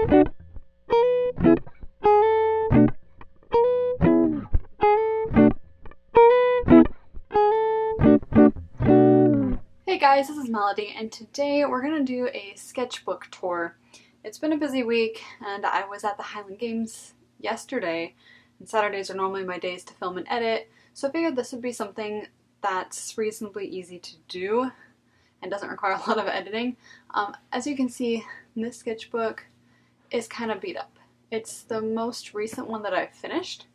Hey guys, this is Melody, and today we're going to do a sketchbook tour. It's been a busy week, and I was at the Highland Games yesterday, and Saturdays are normally my days to film and edit, so I figured this would be something that's reasonably easy to do and doesn't require a lot of editing. As you can see, this sketchbook is kind of beat up. It's the most recent one that I've finished.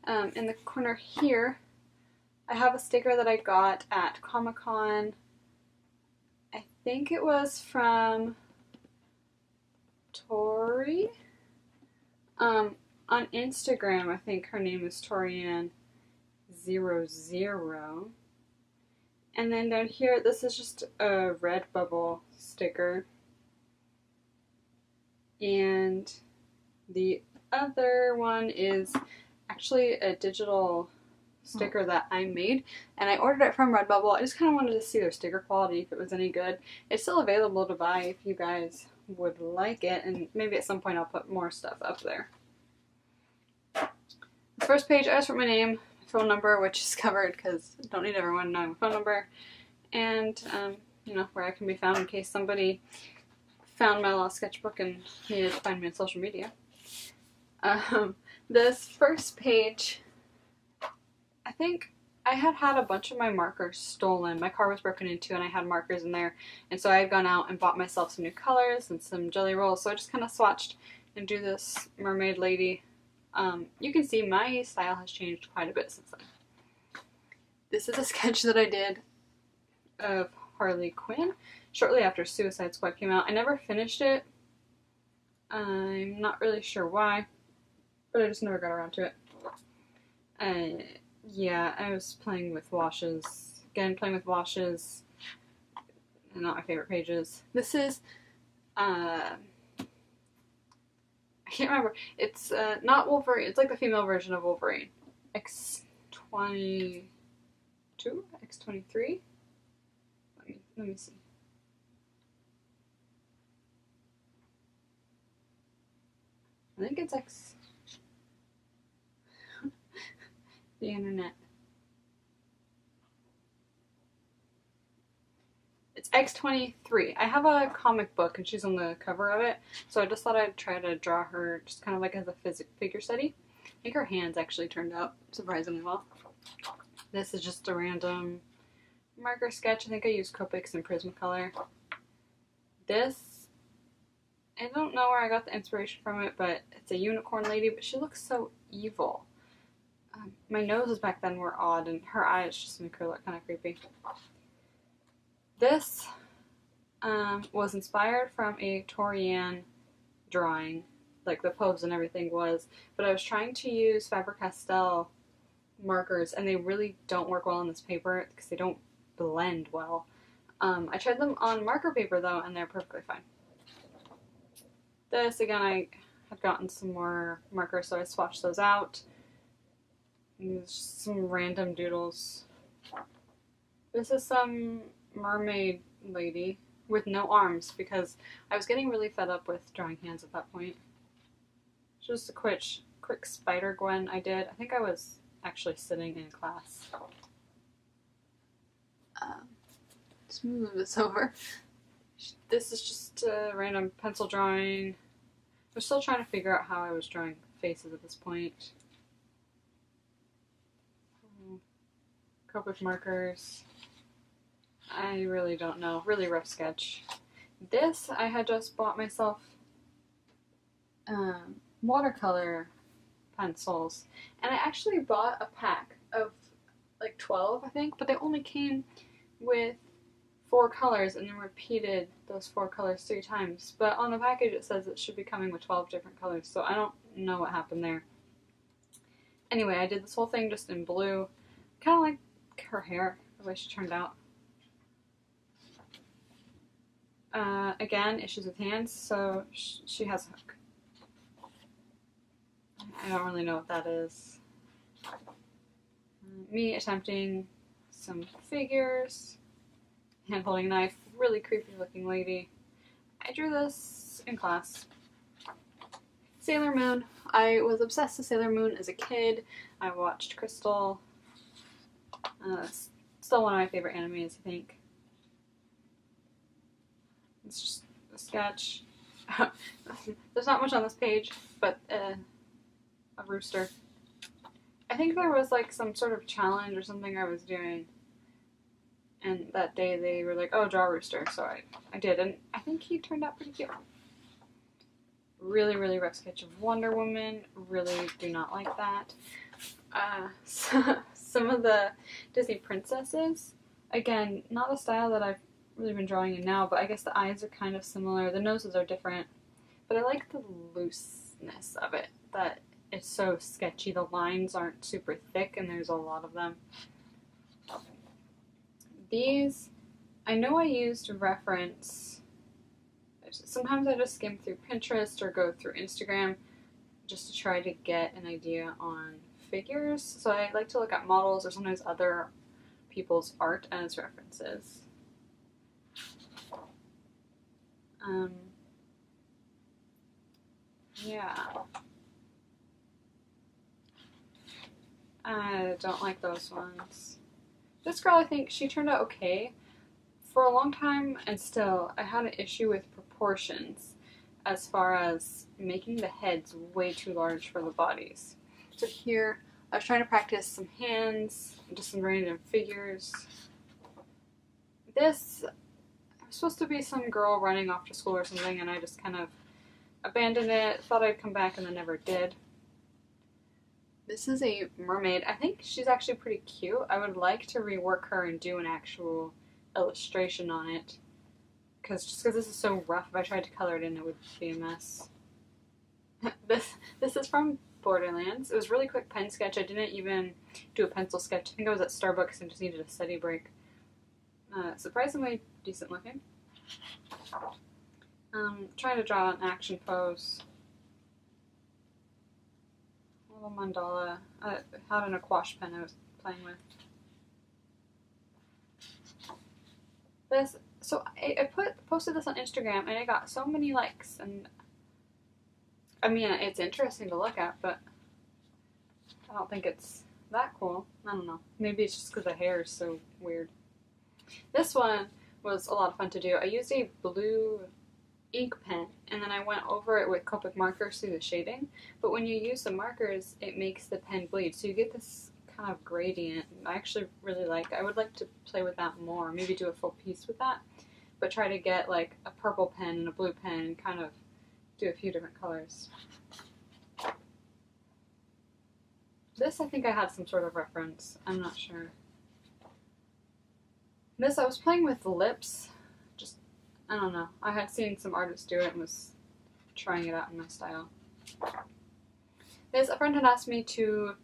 In the corner here, I have a sticker that I got at Comic-Con. I think it was from Tori. On Instagram, I think her name is Torianne00. And then down here, this is just a Redbubble sticker. And the other one is actually a digital sticker that I made, and I ordered it from Redbubble. I just kind of wanted to see their sticker quality, if it was any good. It's still available to buy if you guys would like it, and maybe at some point I'll put more stuff up there. The first page, I just wrote my name, my phone number, which is covered because I don't need everyone knowing my phone number, and you know, where I can be found in case somebody found my lost sketchbook and needed to find me on social media. This first page, I think I had a bunch of my markers stolen. My car was broken into and I had markers in there, and so I had gone out and bought myself some new colors and some jelly rolls, so I just kind of swatched and drew this mermaid lady. You can see my style has changed quite a bit since then. This is a sketch that I did of Harley Quinn shortly after Suicide Squad came out. I never finished it. I'm not really sure why, but I just never got around to it. Yeah, I was playing with washes. Again, playing with washes. Not my favorite pages. This is, I can't remember. It's not Wolverine. It's like the female version of Wolverine. X-22? X-23? Let me see. I think it's X. The internet. It's X-23. I have a comic book and she's on the cover of it, so I just thought I'd try to draw her just kind of like as a figure study. I think her hands actually turned out surprisingly well. This is just a random marker sketch. I think I used Copics and Prismacolor. This, I don't know where I got the inspiration from it, but it's a unicorn lady, but she looks so evil. My noses back then were odd, and her eyes just make her look kind of creepy. This was inspired from a Torianne drawing, like the pose and everything was, but I was trying to use Faber-Castell markers, and they really don't work well on this paper because they don't blend well. I tried them on marker paper though, and they're perfectly fine. This, again, I had gotten some more markers, so I swatched those out. Some random doodles. This is some mermaid lady with no arms because I was getting really fed up with drawing hands at that point. Just a quick Spider Gwen I did. I think I was actually sitting in class. Let's move this over. This is just a random pencil drawing. I'm still trying to figure out how I was drawing faces at this point. Copic markers. I really don't know. Really rough sketch. This, I had just bought myself watercolor pencils. And I actually bought a pack of like 12, I think, but they only came with 4 colors and then repeated those 4 colors 3 times. But on the package it says it should be coming with 12 different colors, so I don't know what happened there. Anyway, I did this whole thing just in blue. Kind of like her hair, the way she turned out. Again, issues with hands, so she has a hook. I don't really know what that is. Me attempting some figures, hand holding a knife, really creepy looking lady. I drew this in class. Sailor Moon. I was obsessed with Sailor Moon as a kid. I watched Crystal. Still one of my favorite animes, I think. It's just a sketch. There's not much on this page, but a rooster. I think there was like some sort of challenge or something I was doing, and that day they were like, oh, draw a rooster, so I did, and I think he turned out pretty cute. Really, really rough sketch of Wonder Woman. Really do not like that. Some of the Disney princesses, again, not a style that I've really been drawing in now, but I guess the eyes are kind of similar. The noses are different, but I like the looseness of it, that it's so sketchy. The lines aren't super thick, and there's a lot of them. These, I know I used reference. Sometimes I just skim through Pinterest or go through Instagram just to try to get an idea on figures. So I like to look at models or sometimes other people's art as references. Yeah. I don't like those ones. This girl, I think she turned out okay. For a long time, and still, I had an issue with proportions as far as making the heads way too large for the bodies. So here, I was trying to practice some hands, just some random figures. This was supposed to be some girl running off to school or something, and I just kind of abandoned it, thought I'd come back, and then never did. This is a mermaid. I think she's actually pretty cute. I would like to rework her and do an actual illustration on it, just because this is so rough, if I tried to color it in, it would be a mess. This is from Borderlands. It was a really quick pen sketch. I didn't even do a pencil sketch. I think I was at Starbucks and just needed a study break. Surprisingly decent looking. Trying to draw an action pose. A little mandala. I had an aquash pen I was playing with. This, so I posted this on Instagram, and I got so many likes, and I mean, it's interesting to look at, but I don't think it's that cool. I don't know. Maybe it's just because the hair is so weird. This one was a lot of fun to do. I used a blue ink pen, and then I went over it with Copic markers through the shading, but when you use the markers, it makes the pen bleed, so you get this kind of gradient. I actually really like. I would like to play with that more, maybe do a full piece with that, but try to get like a purple pen and a blue pen and kind of do a few different colors. This, I think I had some sort of reference. I'm not sure. This, I was playing with the lips. Just, I don't know. I had seen some artists do it and was trying it out in my style. This, a friend had asked me to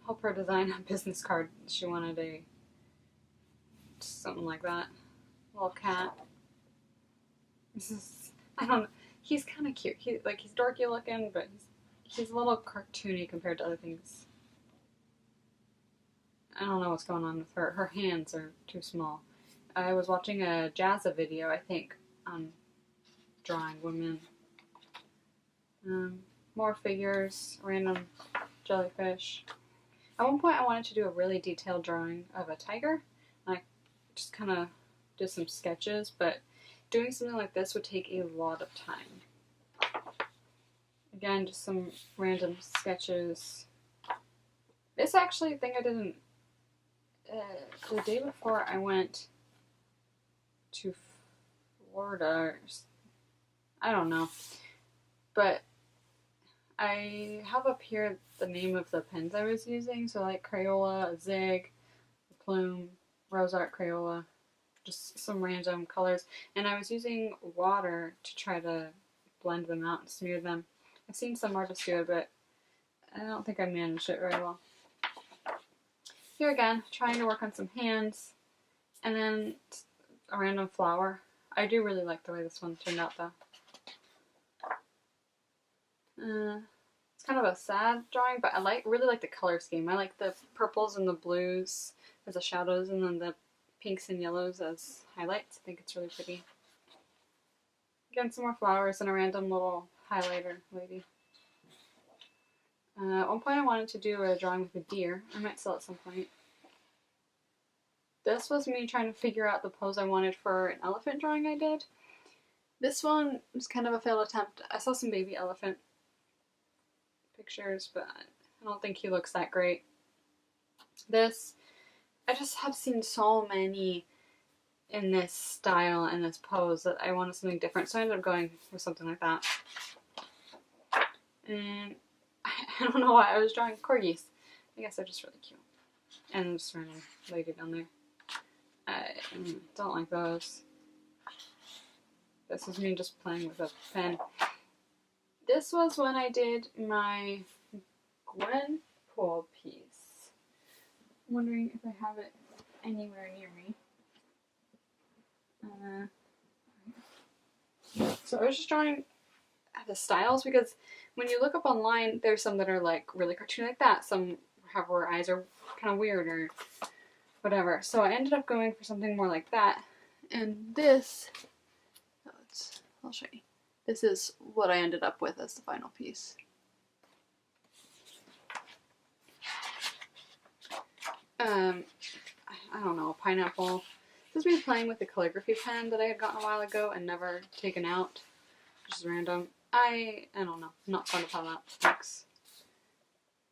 help her design a business card. She wanted something like that. A little cat. This is, I don't know. He's kind of cute. He's dorky looking, but he's a little cartoony compared to other things. I don't know what's going on with her. Her hands are too small. I was watching a Jazza video, I think, on drawing women. More figures, random jellyfish. At one point I wanted to do a really detailed drawing of a tiger. I just kind of did some sketches, but doing something like this would take a lot of time. Again, just some random sketches. This actually, thing I didn't. The day before I went to Florida, I don't know, but I have up here the name of the pens I was using, so like Crayola, a Zig, a Plume, Rose Art Crayola, just some random colors, and I was using water to try to blend them out and smear them. I've seen some artists do it, but I don't think I managed it very well. Here again, trying to work on some hands, and then a random flower. I do really like the way this one turned out, though. It's kind of a sad drawing, but I really like the color scheme. I like the purples and the blues as the shadows, and then the pinks and yellows as highlights. I think it's really pretty. Again, some more flowers and a random little highlighter lady. At one point I wanted to do a drawing with a deer. I might still at some point. This was me trying to figure out the pose I wanted for an elephant drawing I did. This one was kind of a failed attempt. I saw some baby elephant pictures, but I don't think he looks that great. This, I just have seen so many in this style and this pose that I wanted something different, so I ended up going with something like that. And I don't know why I was drawing corgis. I guess they're just really cute. And just random lady down there. I don't like those. This is me just playing with a pen. This was when I did my Gwenpool piece. I'm wondering if I have it anywhere near me. So I was just drawing the styles because when you look up online, there's some that are like really cartoony like that. Some have where eyes are kind of weird or whatever. So I ended up going for something more like that. And this, I'll show you. This is what I ended up with as the final piece. I don't know, pineapple. This is me playing with the calligraphy pen that I had gotten a while ago and never taken out. Just random. I don't know. I'm not fond of how that looks.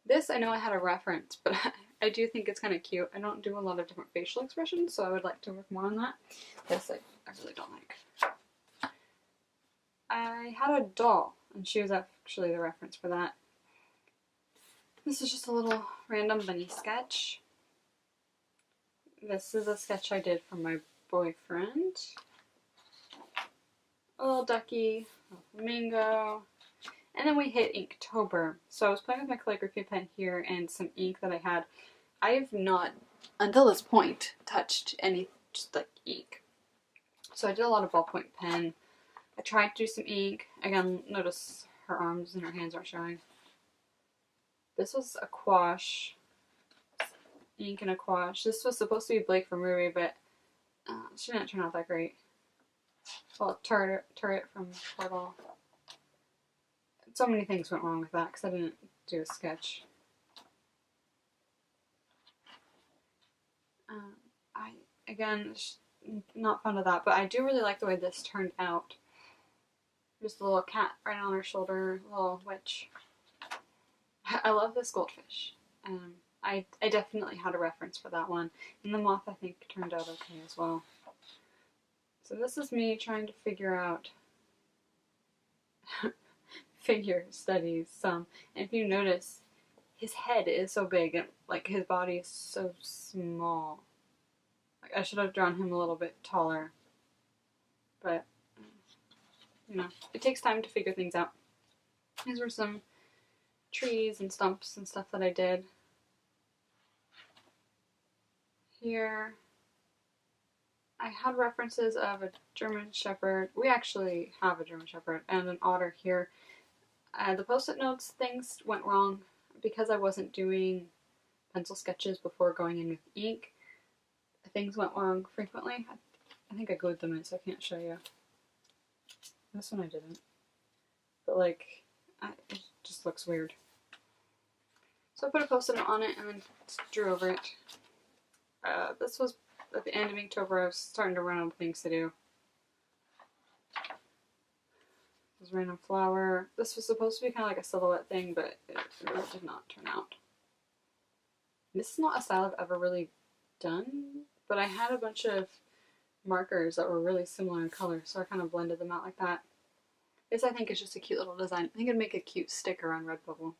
This, I know I had a reference, but I do think it's kind of cute. I don't do a lot of different facial expressions, so I would like to work more on that. This I really don't like. I had a doll, and she was actually the reference for that. This is just a little random bunny sketch. This is a sketch I did for my boyfriend. A little ducky, a flamingo, and then we hit Inktober. So I was playing with my calligraphy pen here and some ink that I had. I have not, until this point, touched any just like ink. So I did a lot of ballpoint pen. I tried to do some ink. Again, notice her arms and her hands aren't showing. This was a gouache. Ink and a gouache. This was supposed to be Blake from Ruri, but she didn't turn out that great. Well, Turret from Portal. So many things went wrong with that because I didn't do a sketch. Again, not fond of that, but I do really like the way this turned out. Just a little cat right on her shoulder, little witch. I love this goldfish. I definitely had a reference for that one. And the moth, I think, turned out okay as well. So this is me trying to figure out figure studies some. And if you notice, his head is so big and like his body is so small. Like I should have drawn him a little bit taller. But you know, it takes time to figure things out. These were some trees and stumps and stuff that I did. Here I had references of a German Shepherd. We actually have a German Shepherd and an otter here. The post-it notes things went wrong because I wasn't doing pencil sketches before going in with ink. Things went wrong frequently. I think I glued them in so I can't show you. This one I didn't. But like, it just looks weird. So I put a post-it note on it and then drew over it. This was at the end of Inktober. I was starting to run out of things to do. This random flower. This was supposed to be kind of like a silhouette thing, but it really did not turn out. This is not a style I've ever really done, but I had a bunch of markers that were really similar in color, so I kind of blended them out like that. This I think is just a cute little design. I think it'd make a cute sticker on Redbubble.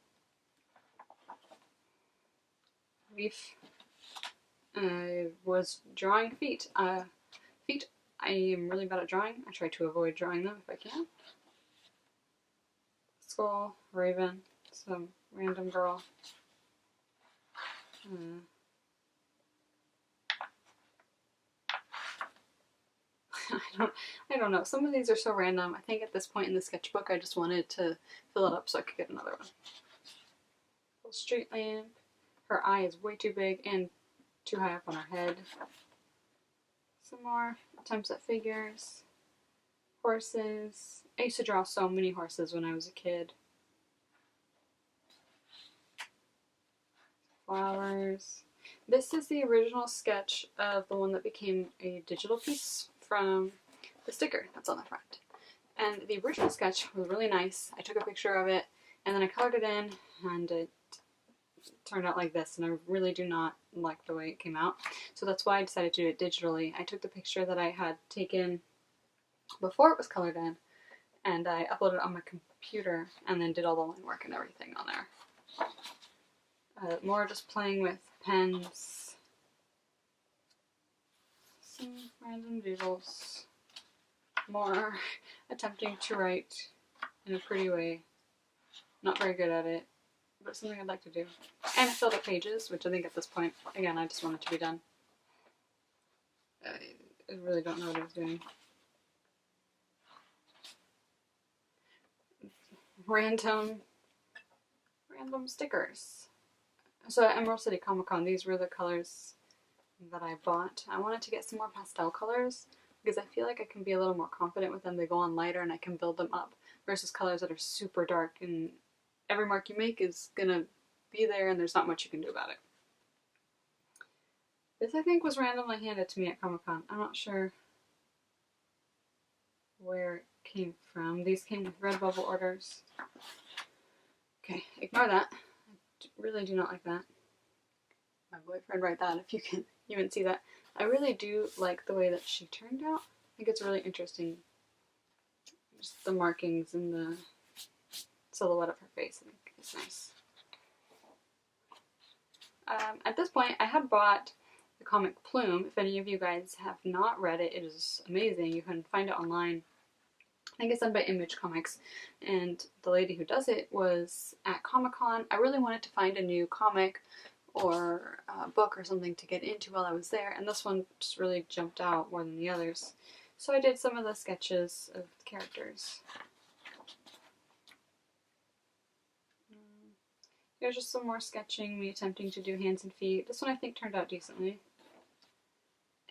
Leaf. I was drawing feet. Feet, I am really bad at drawing. I try to avoid drawing them if I can. Skull, raven, some random girl. I don't know. Some of these are so random. I think at this point in the sketchbook I just wanted to fill it up so I could get another one. Little street lamp. Her eye is way too big and too high up on her head. Some more attempts at figures. Horses. I used to draw so many horses when I was a kid. Flowers. This is the original sketch of the one that became a digital piece from the sticker that's on the front. And the original sketch was really nice. I took a picture of it and then I colored it in, and it turned out like this, and I really do not like the way it came out. So that's why I decided to do it digitally. I took the picture that I had taken before it was colored in, and I uploaded it on my computer and then did all the line work and everything on there. More just playing with pens, some random doodles, more attempting to write in a pretty way. Not very good at it, but it's something I'd like to do. And I filled up pages, which I think at this point, again, I just want it to be done. I really don't know what I was doing. Random stickers. So at Emerald City Comic Con, these were the colors that I bought. I wanted to get some more pastel colors because I feel like I can be a little more confident with them. They go on lighter and I can build them up versus colors that are super dark, and every mark you make is gonna be there and there's not much you can do about it. This, I think, was randomly handed to me at Comic Con. I'm not sure where it came from. These came with Redbubble orders. Okay, ignore that. I really do not like that. My boyfriend wrote that, if you can even see that. I really do like the way that she turned out. I think it's really interesting. Just the markings and the silhouette of her face, I think is nice. At this point, I had bought the comic Plume. If any of you guys have not read it, it is amazing. You can find it online. I think it's done by Image Comics, and the lady who does it was at Comic-Con. I really wanted to find a new comic or book or something to get into while I was there, and this one just really jumped out more than the others. So I did some of the sketches of the characters. Here's just some more sketching, me attempting to do hands and feet. This one I think turned out decently.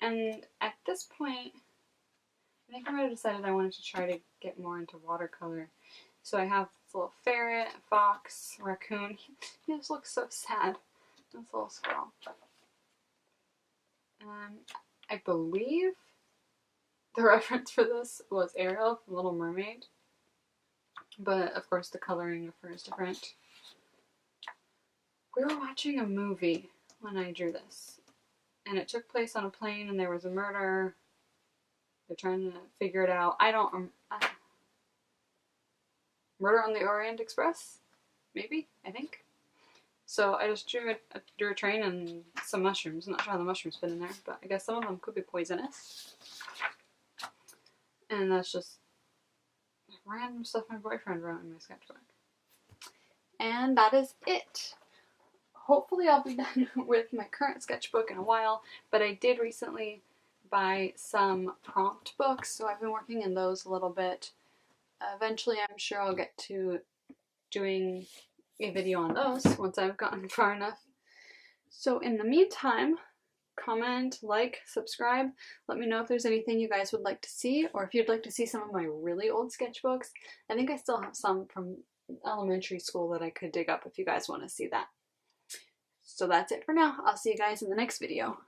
And at this point, I think I might have decided I wanted to try to get more into watercolor. So I have this little ferret, fox, raccoon. He just looks so sad. This little squirrel. I believe the reference for this was Ariel from Little Mermaid. But of course the coloring of her is different. We were watching a movie when I drew this. And it took place on a plane and there was a murder. They're trying to figure it out. Murder on the Orient Express? Maybe? I think. So I just drew a train and some mushrooms. I'm not sure how the mushrooms fit in there, but I guess some of them could be poisonous. And that's just random stuff my boyfriend wrote in my sketchbook. And that is it. Hopefully I'll be done with my current sketchbook in a while, but I did recently buy some prompt books, so I've been working in those a little bit. Eventually I'm sure I'll get to doing a video on those once I've gotten far enough. So in the meantime, comment, like, subscribe. Let me know if there's anything you guys would like to see, or if you'd like to see some of my really old sketchbooks. I think I still have some from elementary school that I could dig up if you guys want to see that. So that's it for now. I'll see you guys in the next video.